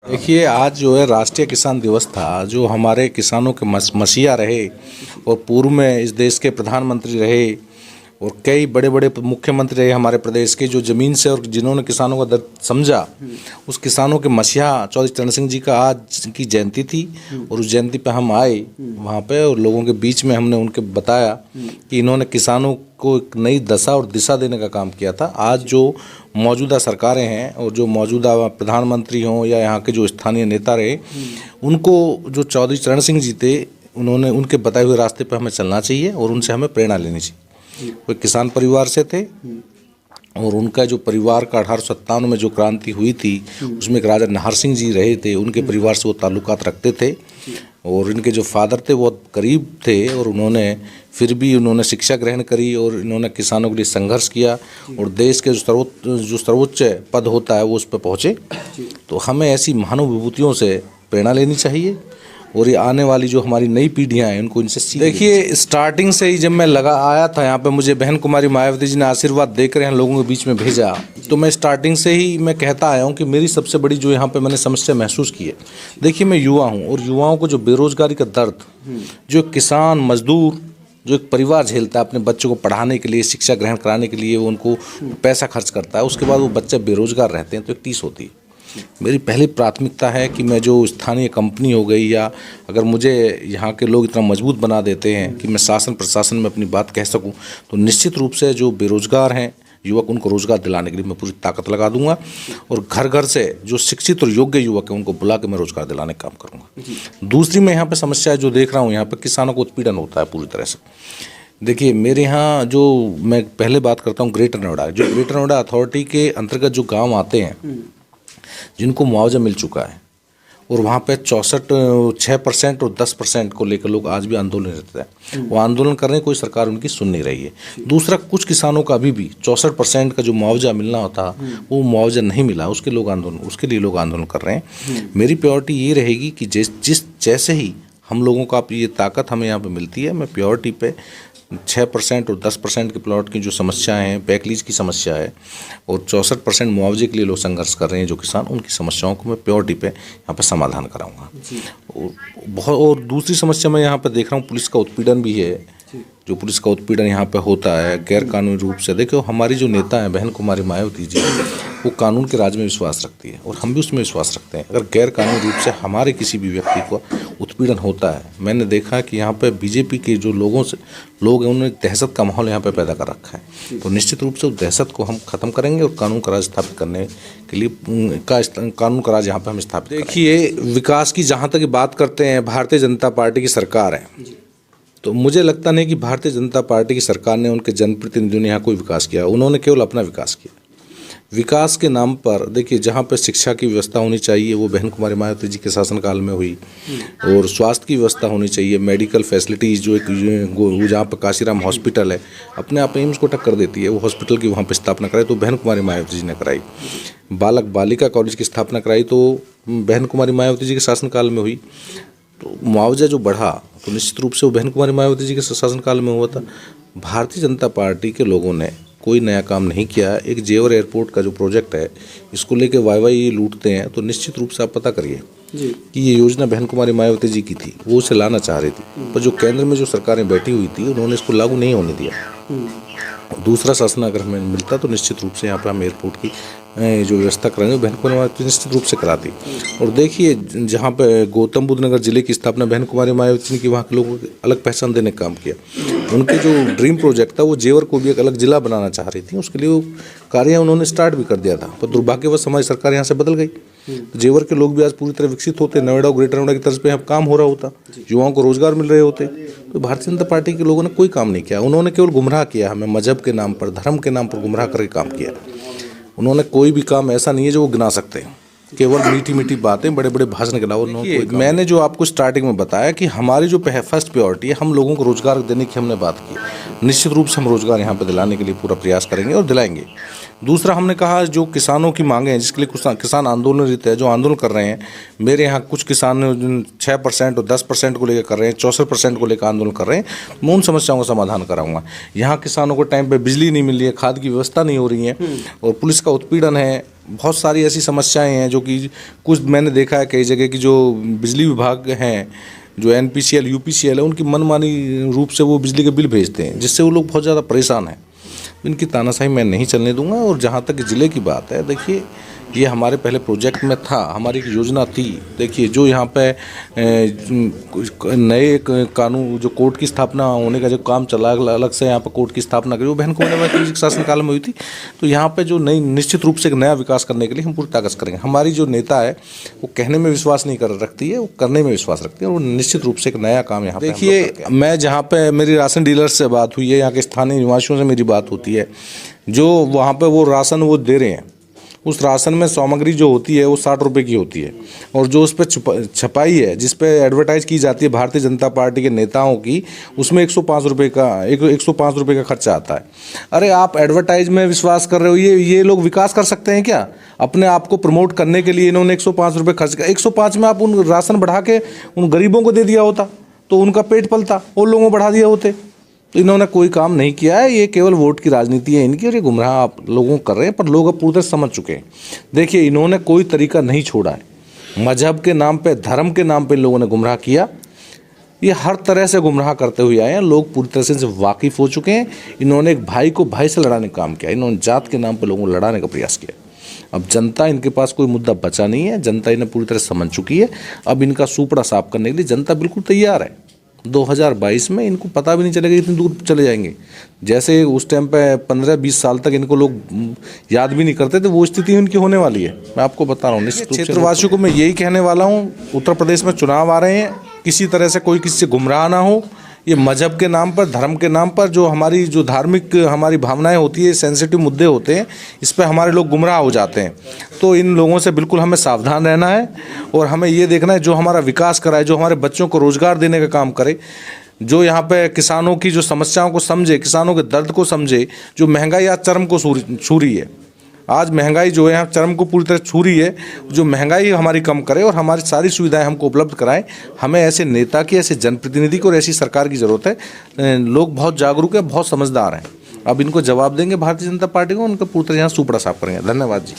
देखिए, आज जो है राष्ट्रीय किसान दिवस था, जो हमारे किसानों के मसीहा रहे और पूर्व में इस देश के प्रधानमंत्री रहे और कई बड़े बड़े मुख्यमंत्री रहे हमारे प्रदेश के, जो ज़मीन से और जिन्होंने किसानों का दर्द समझा, उस किसानों के मसीहा चौधरी चरण सिंह जी का आज की जयंती थी। और उस जयंती पे हम आए वहाँ पे और लोगों के बीच में हमने उनके बताया कि इन्होंने किसानों को एक नई दशा और दिशा देने का काम किया था। आज जो मौजूदा सरकारें हैं और जो मौजूदा प्रधानमंत्री हों या यहाँ के जो स्थानीय नेता रहे, उनको जो चौधरी चरण सिंह जी थे, उन्होंने उनके बताए हुए रास्ते पर हमें चलना चाहिए और उनसे हमें प्रेरणा लेनी चाहिए। वो किसान परिवार से थे और उनका जो परिवार का 1857 में जो क्रांति हुई थी, उसमें एक राजा नाहर सिंह जी रहे थे, उनके परिवार से वो ताल्लुकात रखते थे। और इनके जो फादर थे बहुत करीब थे और उन्होंने फिर भी उन्होंने शिक्षा ग्रहण करी और इन्होंने किसानों के लिए संघर्ष किया और देश के जो सर्वोच्च पद होता है वो उस पर पहुँचे। तो हमें ऐसी महान विभूतियों से प्रेरणा लेनी चाहिए और ये आने वाली जो हमारी नई पीढ़ियां हैं उनको इनसे सीख। देखिए, स्टार्टिंग से ही जब मैं आया था यहाँ पे, मुझे बहन कुमारी मायावती जी ने आशीर्वाद देकर यहाँ लोगों के बीच में भेजा, तो मैं स्टार्टिंग से ही मैं कहता आया हूँ कि मेरी सबसे बड़ी जो यहाँ पे मैंने समस्या महसूस की है, देखिए मैं युवा हूँ और युवाओं को जो बेरोजगारी का दर्द, जो किसान मजदूर जो एक परिवार झेलता है अपने बच्चों को पढ़ाने के लिए, शिक्षा ग्रहण कराने के लिए, वो उनको पैसा खर्च करता है, उसके बाद वो बच्चे बेरोजगार रहते हैं, तो एक टीस होती है। मेरी पहली प्राथमिकता है कि मैं जो स्थानीय कंपनी हो गई या अगर मुझे यहाँ के लोग इतना मजबूत बना देते हैं कि मैं शासन प्रशासन में अपनी बात कह सकूँ, तो निश्चित रूप से जो बेरोजगार हैं युवक, उनको रोजगार दिलाने के लिए मैं पूरी ताकत लगा दूंगा और घर घर से जो शिक्षित और योग्य युवक हैं उनको बुला के मैं रोजगार दिलाने का काम करूंगा। दूसरी मैं यहाँ पे समस्या जो देख रहा हूँ, यहाँ पे किसानों को उत्पीड़न होता है पूरी तरह से। देखिए, मेरे यहाँ जो मैं पहले बात करता हूँ ग्रेटर नोएडा, जो ग्रेटर नोएडा अथॉरिटी के अंतर्गत जो गाँव आते हैं जिनको मुआवजा मिल चुका है और वहाँ पे 6% और 10% को लेकर लोग आज भी आंदोलन रहते हैं, वो आंदोलन कर रहे हैं, कोई सरकार उनकी सुन नहीं रही है। दूसरा, कुछ किसानों का अभी भी 64% का जो मुआवजा मिलना होता वो मुआवजा नहीं मिला, उसके लिए लोग आंदोलन कर रहे हैं। मेरी प्रायोरिटी ये रहेगी कि जैसे ही हम लोगों को आप ये ताकत हमें यहाँ पर मिलती है, मैं प्रायोरिटी पे 6% और 10% के प्लॉट की जो समस्याएं हैं, बैकलीज की समस्या है और 64% मुआवजे के लिए लोग संघर्ष कर रहे हैं जो किसान, उनकी समस्याओं को मैं प्रायोरिटी पे यहाँ पे समाधान कराऊंगा। और दूसरी समस्या मैं यहाँ पे देख रहा हूँ, पुलिस का उत्पीड़न भी है। जो पुलिस का उत्पीड़न यहाँ पे होता है गैर कानूनी रूप से, देखो हमारी जो नेता हैं बहन कुमारी मायावती जी, वो कानून के राज में विश्वास रखती है और हम भी उसमें विश्वास रखते हैं। अगर गैर कानूनी रूप से हमारे किसी भी व्यक्ति को उत्पीड़न होता है, मैंने देखा कि यहाँ पे बीजेपी के जो लोग हैं उन्होंने दहशत का माहौल यहाँ पे पैदा कर रखा है, तो निश्चित रूप से उस दहशत को हम खत्म करेंगे और कानून का राज स्थापित करने के लिए कानून का राज यहाँ पे हम स्थापित करेंगे। देखिए, विकास की जहाँ तक बात करते हैं, भारतीय जनता पार्टी की सरकार है, तो मुझे लगता नहीं कि भारतीय जनता पार्टी की सरकार ने, उनके जनप्रतिनिधियों ने यहाँ कोई विकास किया। उन्होंने केवल अपना विकास किया। विकास के नाम पर देखिए, जहाँ पर शिक्षा की व्यवस्था होनी चाहिए वो बहन कुमारी मायावती जी के शासनकाल में हुई और स्वास्थ्य की व्यवस्था होनी चाहिए, मेडिकल फैसिलिटीज़ जो एक जहाँ पर काशीराम हॉस्पिटल है, अपने आप एम्स को टक्कर देती है, वो हॉस्पिटल की वहाँ पर स्थापना कराई तो बहन कुमारी मायावती जी ने कराई। बालक बालिका कॉलेज की स्थापना कराई तो बहन कुमारी मायावती जी के शासनकाल में हुई। तो मुआवजा जो बढ़ा तो निश्चित रूप से वो बहन कुमारी मायावती जी के शासनकाल में हुआ था। भारतीय जनता पार्टी के लोगों ने कोई नया काम नहीं किया। एक जेवर एयरपोर्ट का जो प्रोजेक्ट है, इसको लेके वाई लूटते हैं, तो निश्चित रूप से आप पता करिए कि ये योजना बहन कुमारी मायावती जी की थी, वो उसे लाना चाह रही थी, पर जो केंद्र में जो सरकारें बैठी हुई थी उन्होंने इसको लागू नहीं होने दिया। दूसरा शासन अगर हमें मिलता तो निश्चित रूप से यहाँ पर हम एयरपोर्ट की जो व्यवस्था कराएंगे बहन कुमारी मायावती निश्चित रूप से कराती। और देखिए, जहाँ पे गौतम बुद्ध नगर जिले की स्थापना बहन कुमारी मायावती ने की, वहाँ के लोगों को अलग पहचान देने का काम किया। उनके जो ड्रीम प्रोजेक्ट था वो जेवर को भी एक अलग जिला बनाना चाह रही थी, उसके लिए वो कार्य उन्होंने स्टार्ट भी कर दिया था, पर दुर्भाग्यवश हमारी सरकार यहाँ से बदल गई। तो जेवर के लोग भी आज पूरी तरह विकसित होते, नोएडा और ग्रेटर नोएडा की तर्ज पे यहाँ काम हो रहा होता, युवाओं को रोजगार मिल रहे होते। तो भारतीय जनता पार्टी के लोगों ने कोई काम नहीं किया, उन्होंने केवल गुमराह किया, हमें मजहब के नाम पर, धर्म के नाम पर गुमराह करके काम किया। उन्होंने कोई भी काम ऐसा नहीं है जो वो गिना सकते हैं, केवल मीठी मीठी बातें, बड़े बड़े भाषण के अलावा मैंने जो आपको स्टार्टिंग में बताया कि हमारी जो फर्स्ट प्रायोरिटी है, हम लोगों को रोजगार देने की हमने बात की। निश्चित रूप से हम रोजगार यहाँ पर दिलाने के लिए पूरा प्रयास करेंगे और दिलाएंगे। दूसरा, हमने कहा जो किसानों की मांगे हैं, जिसके लिए किसान आंदोलन रहते हैं, जो आंदोलन कर रहे हैं, मेरे यहाँ कुछ किसान 6% और 10% को लेकर कर रहे हैं, 64% को लेकर आंदोलन कर रहे हैं, मैं उन समस्याओं का समाधान कराऊंगा। यहाँ किसानों को टाइम पे बिजली नहीं मिल रही है, खाद की व्यवस्था नहीं हो रही है और पुलिस का उत्पीड़न है बहुत सारी ऐसी समस्याएं हैं जो कि कुछ मैंने देखा है कई जगह की, जो बिजली विभाग हैं, जो NPCL UPCL है, उनकी मनमानी रूप से वो बिजली के बिल भेजते हैं, जिससे वो लोग बहुत ज़्यादा परेशान हैं। इनकी तानाशाही मैं नहीं चलने दूंगा। और जहाँ तक ज़िले की बात है, देखिए ये हमारे पहले प्रोजेक्ट में था, हमारी एक योजना थी। देखिए जो यहाँ पे नए कानून, जो कोर्ट की स्थापना होने का जो काम चला, अलग से यहाँ पे कोर्ट की स्थापना करी, वो बहन कुमारी के शासनकाल में हुई थी। तो यहाँ पे जो नई, निश्चित रूप से एक नया विकास करने के लिए हम पूरी ताकत करेंगे। हमारी जो नेता है वो कहने में विश्वास नहीं कर रखती है, वो करने में विश्वास रखती है, और वो निश्चित रूप से एक नया काम यहाँ पे। देखिए मैं जहाँ पे मेरी राशन डीलर से बात हुई है, यहाँ के स्थानीय निवासियों से मेरी बात होती है, जो वहाँ पे वो राशन वो दे रहे हैं, उस राशन में सामग्री जो होती है वो 60 रुपये की होती है, और जो उस पर छपाई है, जिस पे एडवर्टाइज की जाती है भारतीय जनता पार्टी के नेताओं की, उसमें 105 रुपये का 105 रुपये का खर्चा आता है। अरे आप एडवर्टाइज में विश्वास कर रहे हो, ये लोग विकास कर सकते हैं क्या? अपने आप को प्रमोट करने के लिए इन्होंने 105 रुपये खर्च किया। 105 में आप उन राशन बढ़ा के उन गरीबों को दे दिया होता तो उनका पेट पलता, और लोगों को बढ़ा दिया होते। तो इन्होंने कोई काम नहीं किया है, ये केवल वोट की राजनीति है इनकी, और ये गुमराह आप लोगों को कर रहे हैं, पर लोग अब पूरी तरह समझ चुके हैं। देखिए इन्होंने कोई तरीका नहीं छोड़ा है। मजहब के नाम पे, धर्म के नाम पे लोगों ने गुमराह किया, ये हर तरह से गुमराह करते हुए आए हैं। लोग पूरी तरह से वाकिफ़ हो चुके हैं। इन्होंने एक भाई को भाई से लड़ाने का काम किया, इन्होंने जात के नाम पर लोगों को लड़ाने का प्रयास किया। अब जनता, इनके पास कोई मुद्दा बचा नहीं है, जनता इन्हें पूरी तरह समझ चुकी है। अब इनका सूपड़ा साफ करने के लिए जनता बिल्कुल तैयार है। 2022 में इनको पता भी नहीं चलेगा इतनी दूर चले जाएंगे। जैसे उस टाइम पे 15-20 साल तक इनको लोग याद भी नहीं करते थे, वो स्थिति उनकी होने वाली है, मैं आपको बता रहा हूँ। निश्चित क्षेत्रवासियों को मैं यही कहने वाला हूँ, उत्तर प्रदेश में चुनाव आ रहे हैं, किसी तरह से कोई किसी से गुमराह ना हो। ये मजहब के नाम पर, धर्म के नाम पर जो हमारी जो धार्मिक हमारी भावनाएं होती है, सेंसिटिव मुद्दे होते हैं, इस पर हमारे लोग गुमराह हो जाते हैं। तो इन लोगों से बिल्कुल हमें सावधान रहना है, और हमें ये देखना है जो हमारा विकास कराए, जो हमारे बच्चों को रोजगार देने का काम करे, जो यहाँ पे किसानों की जो समस्याओं को समझे, किसानों के दर्द को समझे। जो महंगाई आज चरम को छू रही है, आज महंगाई जो है यहाँ चरम को पूरी तरह छू रही है, जो महंगाई हमारी कम करे और हमारी सारी सुविधाएं हमको उपलब्ध कराएं। हमें ऐसे नेता की, ऐसे जनप्रतिनिधि को और ऐसी सरकार की ज़रूरत है। लोग बहुत जागरूक है, बहुत समझदार हैं। अब इनको जवाब देंगे भारतीय जनता पार्टी को, उनका पूरी तरह यहाँ सूपड़ा साफ करेंगे। धन्यवाद जी।